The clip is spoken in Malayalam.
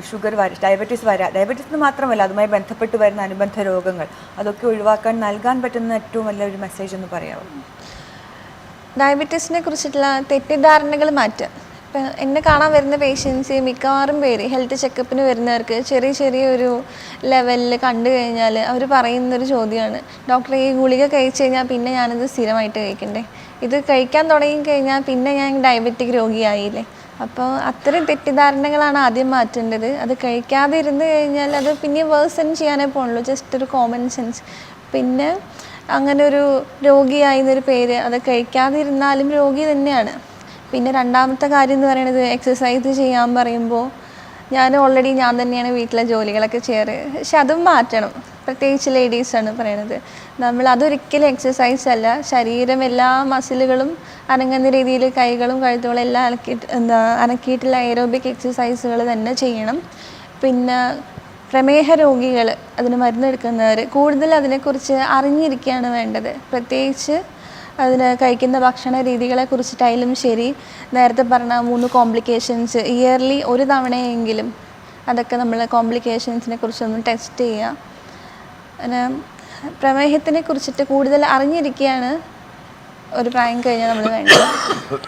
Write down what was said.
ഷുഗർ ഡയബറ്റീസ് എന്ന് മാത്രമല്ല അതുമായി ബന്ധപ്പെട്ട് വരുന്ന അനുബന്ധ രോഗങ്ങൾ അതൊക്കെ ഒഴിവാക്കാൻ നൽകാൻ പറ്റുന്ന ഏറ്റവും വലിയൊരു മെസ്സേജ് എന്ന് പറയാമോ? ഡയബറ്റീസിനെ കുറിച്ചിട്ടുള്ള തെറ്റിദ്ധാരണകൾ മാറ്റുക. ഇപ്പം എന്നെ കാണാൻ വരുന്ന പേഷ്യൻസ് മിക്കവാറും പേര് ഹെൽത്ത് ചെക്കപ്പിന് വരുന്നവർക്ക് ചെറിയൊരു ലെവലിൽ കണ്ടു കഴിഞ്ഞാൽ അവർ പറയുന്നൊരു ചോദ്യമാണ്, ഡോക്ടറെ ഈ ഗുളിക കഴിച്ചു കഴിഞ്ഞാൽ പിന്നെ ഞാനത് സ്ഥിരമായിട്ട് കഴിക്കണ്ടേ? ഇത് കഴിക്കാൻ തുടങ്ങിക്കഴിഞ്ഞാൽ പിന്നെ ഞാൻ ഡയബറ്റിക് രോഗിയായില്ലേ? അപ്പോൾ അത്തരം തെറ്റിദ്ധാരണകളാണ് ആദ്യം മാറ്റേണ്ടത്. അത് കഴിക്കാതെ ഇരുന്ന് കഴിഞ്ഞാൽ അത് പിന്നെ വേഴ്സൺ ചെയ്യാനേ പോകുള്ളൂ, ജസ്റ്റ് ഒരു കോമൺ സെൻസ്. പിന്നെ അങ്ങനെ ഒരു രോഗിയായി എന്നൊരു പേര്, അത് കഴിക്കാതെ ഇരുന്നാലും രോഗി തന്നെയാണ്. പിന്നെ രണ്ടാമത്തെ കാര്യം എന്ന് പറയുന്നത് എക്സസൈസ് ചെയ്യാൻ പറയുമ്പോൾ ഞാൻ തന്നെയാണ് വീട്ടിലെ ജോലികളൊക്കെ ചെയ്യാറ്. പക്ഷെ അതും മാറ്റണം, പ്രത്യേകിച്ച് ലേഡീസാണ് പറയണത്. അതൊരിക്കലും എക്സസൈസ് അല്ല. ശരീരം എല്ലാ മസിലുകളും അനങ്ങുന്ന രീതിയിൽ കൈകളും കഴുത്തുകളും എല്ലാം അനക്കിയിട്ടുള്ള എയറോബിക് എക്സസൈസുകൾ തന്നെ ചെയ്യണം. പിന്നെ പ്രമേഹ രോഗികൾ, അതിന് മരുന്നെടുക്കുന്നവർ കൂടുതൽ അതിനെക്കുറിച്ച് അറിഞ്ഞിരിക്കുകയാണ് വേണ്ടത്. പ്രത്യേകിച്ച് അതിന് കഴിക്കുന്ന ഭക്ഷണ രീതികളെ കുറിച്ചിട്ടായാലും ശരി, നേരത്തെ പറഞ്ഞ 3 കോംപ്ലിക്കേഷൻസ് ഇയർലി ഒരു തവണയെങ്കിലും അതൊക്കെ നമ്മൾ കോംപ്ലിക്കേഷൻസിനെ കുറിച്ചൊന്ന് ടെസ്റ്റ് ചെയ്യുക. പിന്നെ പ്രമേഹത്തിനെ കുറിച്ചിട്ട് കൂടുതൽ അറിഞ്ഞിരിക്കുകയാണ് ഒരു പ്രായം കഴിഞ്ഞാൽ നമ്മൾ വേണ്ടത്.